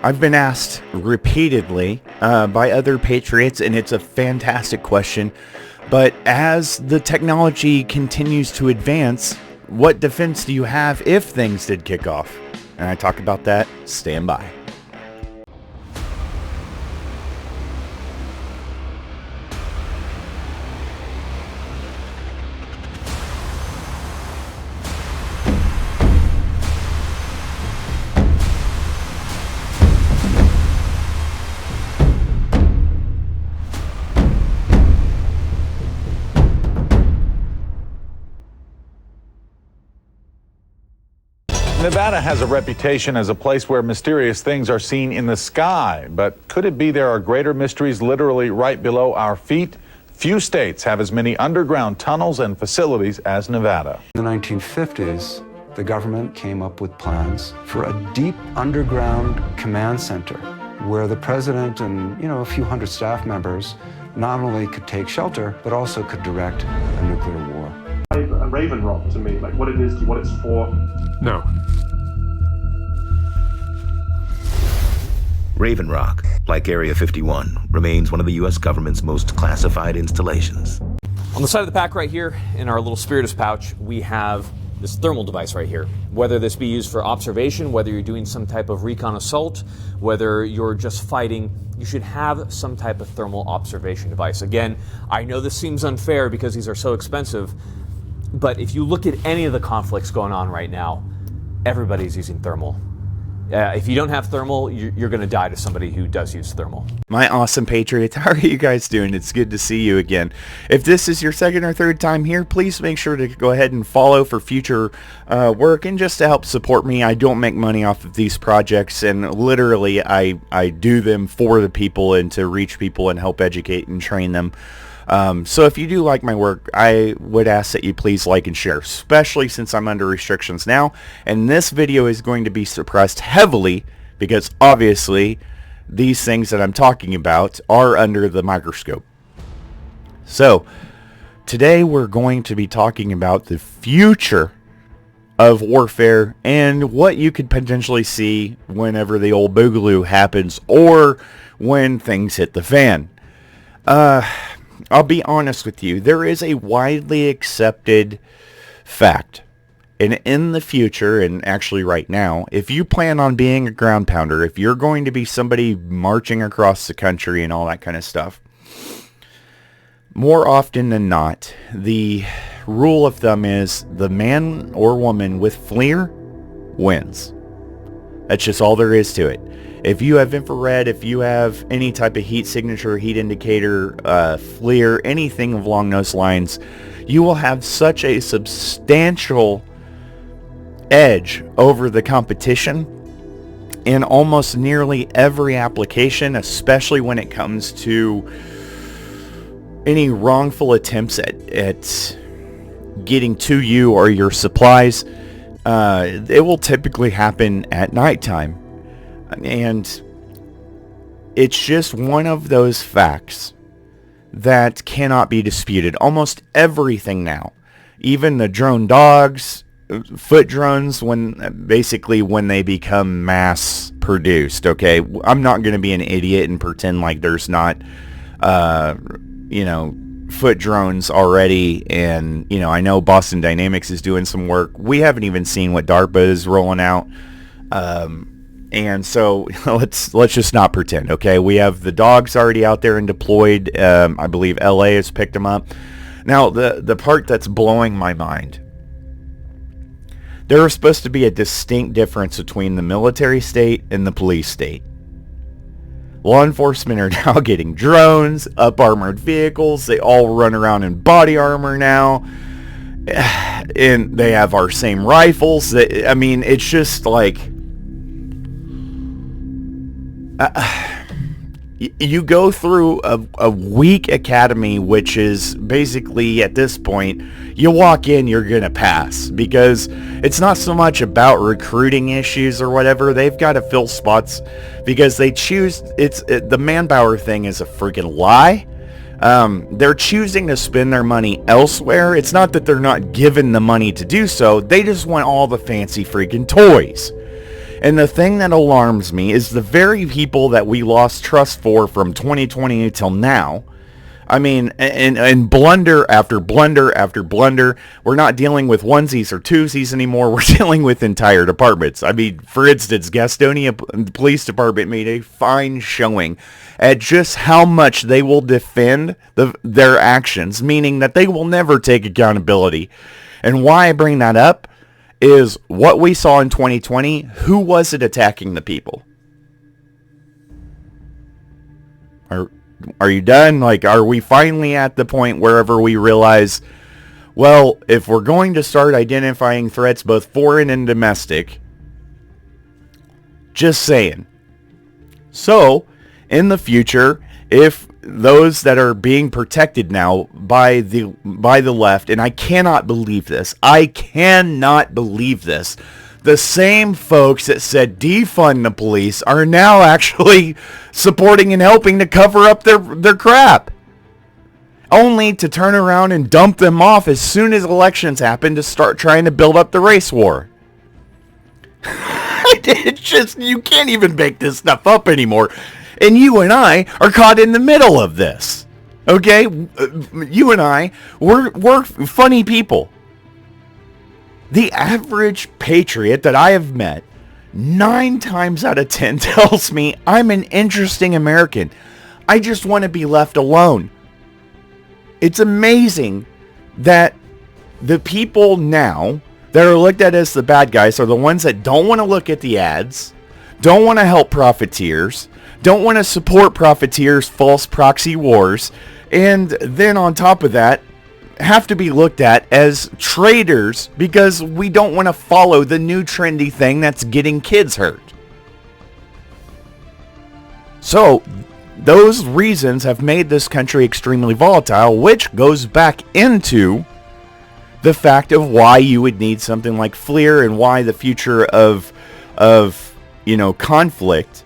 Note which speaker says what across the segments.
Speaker 1: I've been asked repeatedly by other patriots, and it's a fantastic question. But as the technology continues to advance, what defense do you have if things did kick off? And I talk about that. Stand by.
Speaker 2: Nevada has a reputation as a place where mysterious things are seen in the sky, but could it be there are greater mysteries literally right below our feet? Few states have as many underground tunnels and facilities as Nevada.
Speaker 3: In the 1950s, the government came up with plans for a deep underground command center where the president and, a few hundred staff members not only could take shelter, but also could direct a nuclear war.
Speaker 4: A Raven Rock to me, like what it is, what it's for.
Speaker 5: No.
Speaker 6: Raven Rock, like Area 51, remains one of the U.S. government's most classified installations.
Speaker 7: On the side of the pack right here, in our little spiritus pouch, we have this thermal device right here. Whether this be used for observation, whether you're doing some type of recon assault, whether you're just fighting, you should have some type of thermal observation device. Again, I know this seems unfair because these are so expensive, but if you look at any of the conflicts going on right now, everybody's using thermal. If you don't have thermal, you're going to die to somebody who does use thermal.
Speaker 1: My awesome patriots, how are you guys doing? It's good to see you again. If this is your second or third time here, please make sure to go ahead and follow for future work and just to help support me. I don't make money off of these projects, and literally I do them for the people and to reach people and help educate and train them. So if you do like my work, I would ask that you please like and share, especially since I'm under restrictions now. And this video is going to be suppressed heavily because obviously these things that I'm talking about are under the microscope. So today we're going to be talking about the future of warfare and what you could potentially see whenever the old boogaloo happens or when things hit the fan. I'll be honest with you, there is a widely accepted fact, and in the future, and actually right now, if you plan on being a ground pounder, if you're going to be somebody marching across the country and all that kind of stuff, more often than not, the rule of thumb is the man or woman with FLIR wins. That's just all there is to it. If you have infrared, if you have any type of heat signature, heat indicator, FLIR, anything along those lines, you will have such a substantial edge over the competition in almost nearly every application, especially when it comes to any wrongful attempts at getting to you or your supplies. It will typically happen at nighttime. And it's just one of those facts that cannot be disputed. Almost everything now, even the drone dogs, foot drones, when they become mass produced, okay? I'm not going to be an idiot and pretend like there's not, foot drones already. And, I know Boston Dynamics is doing some work. We haven't even seen what DARPA is rolling out. And so let's just not pretend, okay? We have the dogs already out there and deployed. I believe LA has picked them up. Now, the part that's blowing my mind, there is supposed to be a distinct difference between the military state and the police state. Law enforcement are now getting drones, up-armored vehicles. They all run around in body armor now. And they have our same rifles. It's just like... you go through a week academy, which is basically, at this point, you walk in, you're gonna pass, because it's not so much about recruiting issues or whatever. They've got to fill spots because they choose. The manpower thing is a freaking lie. They're choosing to spend their money elsewhere. It's not that they're not given the money to do so. They just want all the fancy freaking toys. And the thing that alarms me is the very people that we lost trust for from 2020 until now. I mean, and blunder after blunder after blunder. We're not dealing with onesies or twosies anymore. We're dealing with entire departments. I mean, for instance, Gastonia Police Department made a fine showing at just how much they will defend their actions, meaning that they will never take accountability. And why I bring that up is what we saw in 2020. Who was it attacking the people? Are you done? Like, are we finally at the point wherever we realize, well, if we're going to start identifying threats, both foreign and domestic, just saying. So, in the future, if those that are being protected now by the left, and I cannot believe this, the same folks that said defund the police are now actually supporting and helping to cover up their crap. Only to turn around and dump them off as soon as elections happen to start trying to build up the race war. It's just, you can't even make this stuff up anymore. And you and I are caught in the middle of this. Okay? You and I, we're funny people. The average patriot that I have met 9 times out of 10 tells me I'm an interesting American. I just want to be left alone. It's amazing that the people now that are looked at as the bad guys are the ones that don't want to look at the ads, don't want to help profiteers, don't want to support profiteers' false proxy wars, and then on top of that, have to be looked at as traitors because we don't want to follow the new trendy thing that's getting kids hurt. So, those reasons have made this country extremely volatile, which goes back into the fact of why you would need something like FLIR and why the future of conflict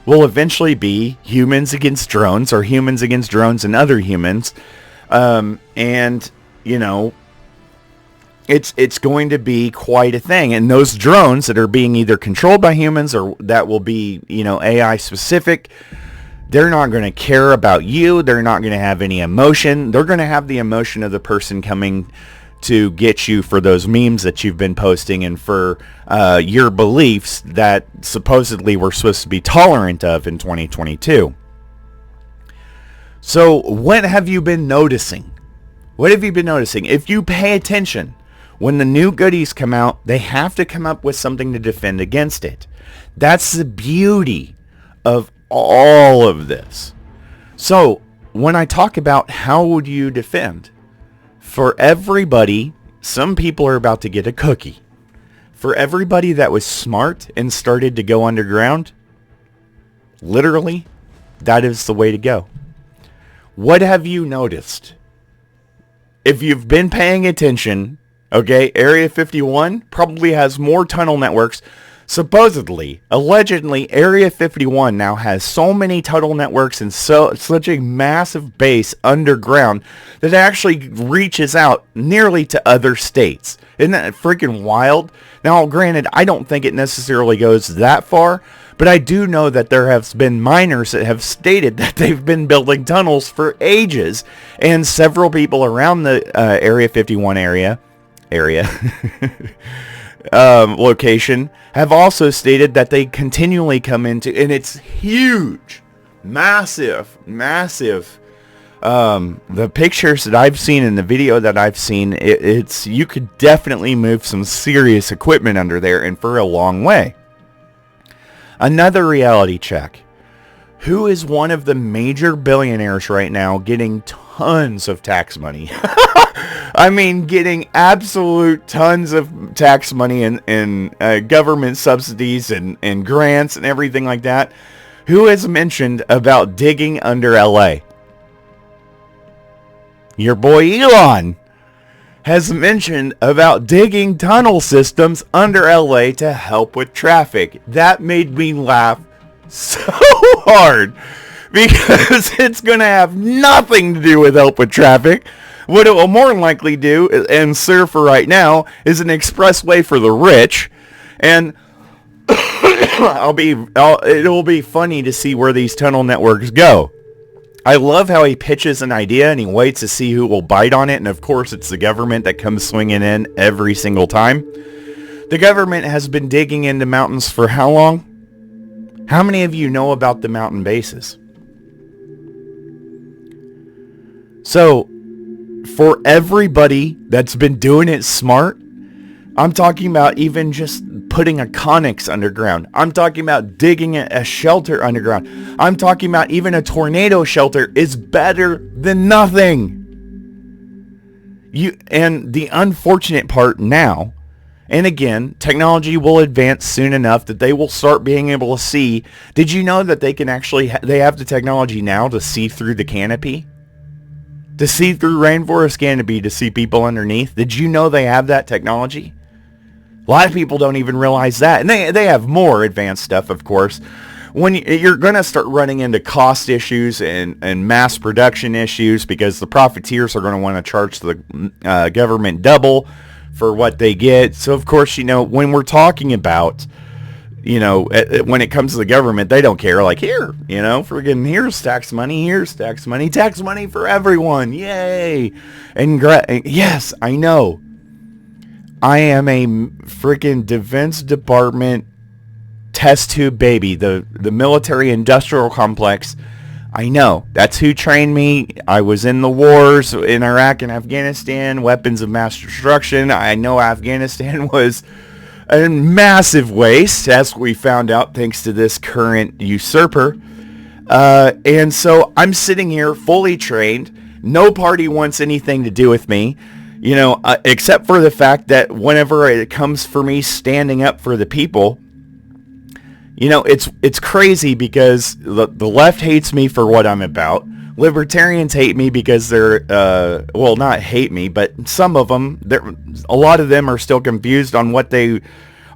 Speaker 1: will eventually be humans against drones or humans against drones and other humans. It's going to be quite a thing. And those drones that are being either controlled by humans or that will be, AI specific, they're not going to care about you. They're not going to have any emotion. They're going to have the emotion of the person coming to get you for those memes that you've been posting and for your beliefs that supposedly we're supposed to be tolerant of in 2022. So what have you been noticing? What have you been noticing? If you pay attention, when the new goodies come out, they have to come up with something to defend against it. That's the beauty of all of this. So when I talk about how would you defend, for everybody, some people are about to get a cookie. For everybody that was smart and started to go underground, literally, that is the way to go. What have you noticed? If you've been paying attention, okay, Area 51 probably has more tunnel networks. Supposedly, allegedly, Area 51 now has so many tunnel networks and such a massive base underground that it actually reaches out nearly to other states. Isn't that freaking wild? Now, granted, I don't think it necessarily goes that far, but I do know that there have been miners that have stated that they've been building tunnels for ages, and several people around the Area 51 area location have also stated that they continually come into, and it's huge, massive. The pictures that I've seen and the video that I've seen, it's you could definitely move some serious equipment under there and for a long way. Another reality check. Who is one of the major billionaires right now getting tons of tax money? I mean, getting absolute tons of tax money and government subsidies and grants and everything like that. Who has mentioned about digging under LA? Your boy Elon has mentioned about digging tunnel systems under LA to help with traffic. That made me laugh so hard because it's going to have nothing to do with help with traffic. What it will more than likely do and serve for right now is an expressway for the rich. And it'll be funny to see where these tunnel networks go. I love how he pitches an idea and he waits to see who will bite on it. And of course, it's the government that comes swinging in every single time. The government has been digging into mountains for how long? How many of you know about the mountain bases? So, for everybody that's been doing it smart, I'm talking about even just putting a Connex underground. I'm talking about digging a shelter underground. I'm talking about even a tornado shelter is better than nothing. And the unfortunate part now, and again, technology will advance soon enough that they will start being able to see. Did you know that they can actually, they have the technology now to see through the canopy? To see through rainforest canopy to see people underneath? Did you know they have that technology? A lot of people don't even realize that. And they have more advanced stuff, of course. When you're going to start running into cost issues and mass production issues because the profiteers are going to want to charge the government double for what they get. So, of course, when we're talking about, when it comes to the government, they don't care. Like, here, friggin' here's tax money for everyone. Yay. And yes, I know. I am a freaking Defense Department test tube baby, the military industrial complex. I know. That's who trained me. I was in the wars in Iraq and Afghanistan, weapons of mass destruction. I know Afghanistan was a massive waste, as we found out thanks to this current usurper. And so I'm sitting here fully trained. No party wants anything to do with me. Except for the fact that whenever it comes for me standing up for the people, it's crazy because the left hates me for what I'm about. Libertarians hate me because they're, not hate me, but some of them, a lot of them are still confused on what they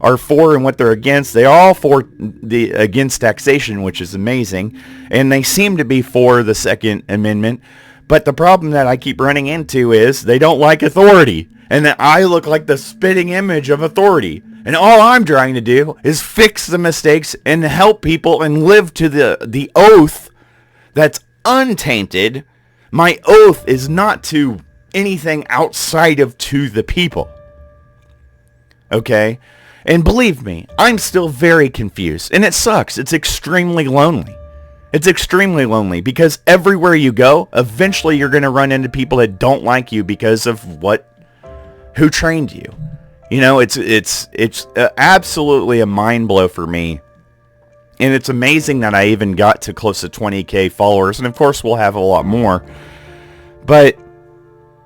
Speaker 1: are for and what they're against. They are all for against taxation, which is amazing, and they seem to be for the Second Amendment. But the problem that I keep running into is they don't like authority. And that I look like the spitting image of authority. And all I'm trying to do is fix the mistakes and help people and live to the oath that's untainted. My oath is not to anything outside of to the people. Okay? And believe me, I'm still very confused. And it sucks. It's extremely lonely. It's extremely lonely because everywhere you go, eventually you're going to run into people that don't like you because of who trained you. It's absolutely a mind blow for me. And it's amazing that I even got to close to 20K followers. And of course we'll have a lot more. But,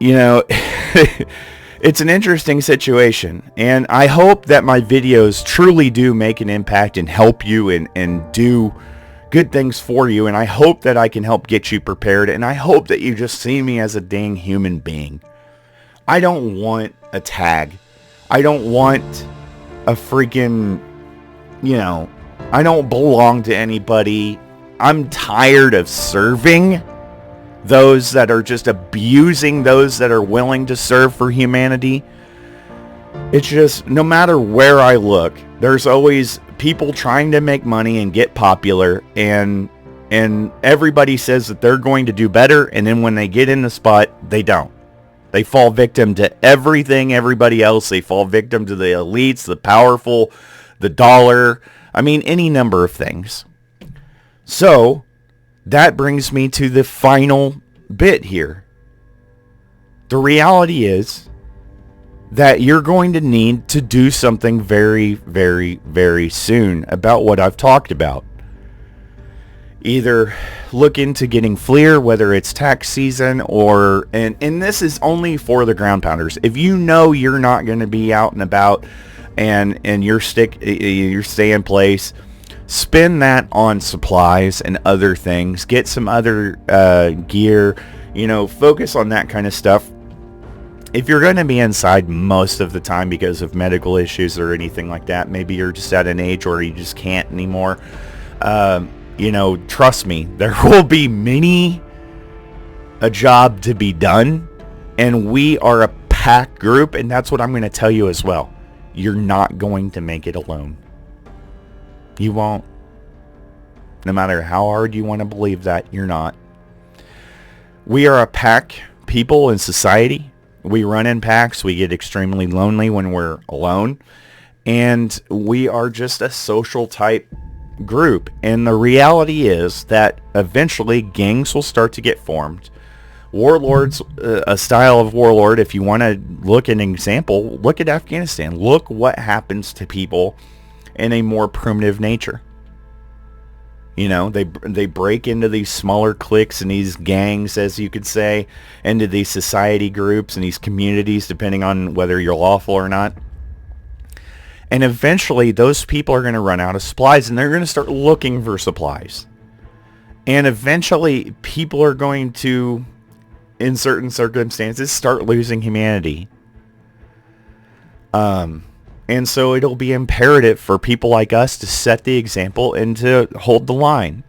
Speaker 1: it's an interesting situation. And I hope that my videos truly do make an impact and help you and do good things for you, and I hope that I can help get you prepared, and I hope that you just see me as a dang human being. I don't want a tag. I don't want a freaking, I don't belong to anybody. I'm tired of serving those that are just abusing those that are willing to serve for humanity. It's just, no matter where I look, there's always people trying to make money and get popular, and everybody says that they're going to do better, and then when they get in the spot, they don't. They fall victim to everything, everybody else. They fall victim to the elites, the powerful, the dollar. I mean, any number of things. So, that brings me to the final bit here. The reality is that you're going to need to do something very, very, very soon about what I've talked about. Either look into getting FLIR, whether it's tax season or, and this is only for the ground pounders. If you know you're not going to be out and about and you stay in place, spend that on supplies and other things. Get some other gear, focus on that kind of stuff. If you're going to be inside most of the time because of medical issues or anything like that, maybe you're just at an age where you just can't anymore, trust me, there will be many a job to be done, and we are a packed group, and that's what I'm going to tell you as well. You're not going to make it alone. You won't. No matter how hard you want to believe that, you're not. We are a pack people in society. We run in packs. We get extremely lonely when we're alone. And we are just a social type group. And the reality is that eventually gangs will start to get formed. Warlords, a style of warlord, if you want to look at an example, look at Afghanistan. Look what happens to people in a more primitive nature. You know, they break into these smaller cliques and these gangs, as you could say, into these society groups and these communities, depending on whether you're lawful or not. And eventually, those people are going to run out of supplies, and they're going to start looking for supplies. And eventually, people are going to, in certain circumstances, start losing humanity. And so it'll be imperative for people like us to set the example and to hold the line.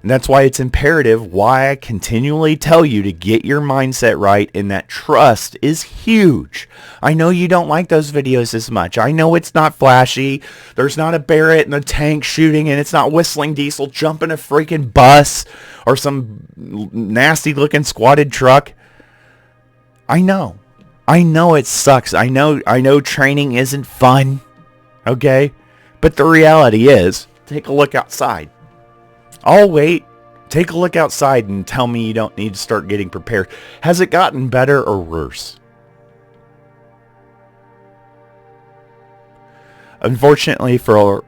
Speaker 1: And that's why it's imperative, why I continually tell you to get your mindset right, and that trust is huge. I know you don't like those videos as much. I know it's not flashy. There's not a Barrett in a tank shooting, and it's not Whistling Diesel jumping a freaking bus or some nasty looking squatted truck. I know it sucks. I know training isn't fun. Okay? But the reality is, take a look outside. I'll wait. Take a look outside and tell me you don't need to start getting prepared. Has it gotten better or worse? Unfortunately, for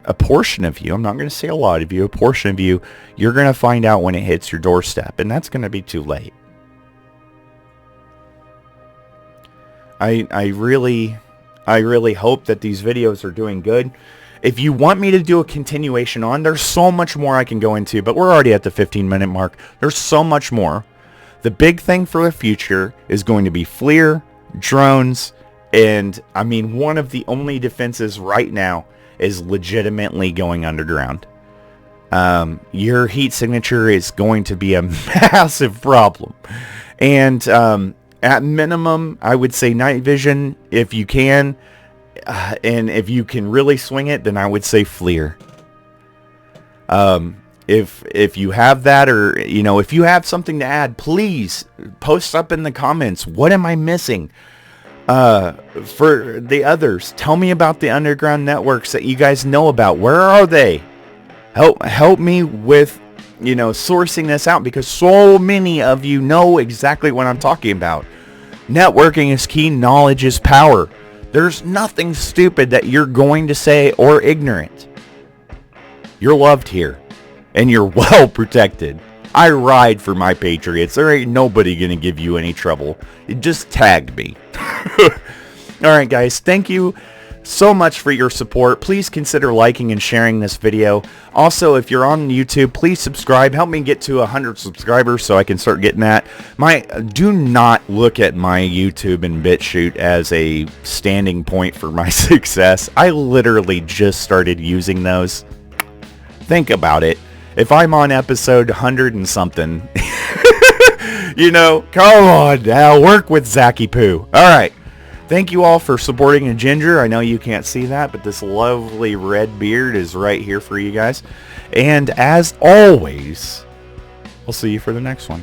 Speaker 1: a portion of you, I'm not going to say a lot of you, a portion of you, you're going to find out when it hits your doorstep, and that's going to be too late. I really hope that these videos are doing good. If you want me to do a continuation on, there's so much more I can go into, but we're already at the 15-minute mark. There's so much more. The big thing for the future is going to be FLIR, drones, and I mean, one of the only defenses right now is legitimately going underground. Your heat signature is going to be a massive problem. And at minimum, I would say night vision if you can. And if you can really swing it, then I would say FLIR. If you have that, or if you have something to add, please post up in the comments. What am I missing? For the others, tell me about the underground networks that you guys know about. Where are they? Help me with sourcing this out, because so many of you know exactly what I'm talking about. Networking is key. Knowledge is power. There's nothing stupid that you're going to say or ignorant. You're loved here, and you're well protected. I ride for my patriots. There ain't nobody gonna give you any trouble. You just tagged me. Alright guys, thank you so much for your support. Please consider liking and sharing this video. Also, if you're on YouTube, please subscribe. Help me get to 100 subscribers so I can start getting that. Do not look at my YouTube and BitChute as a standing point for my success. I literally just started using those. Think about it. If I'm on episode 100 and something, come on now, work with Zacky Poo. Alright. Thank you all for supporting a ginger. I know you can't see that, but this lovely red beard is right here for you guys. And as always, I'll see you for the next one.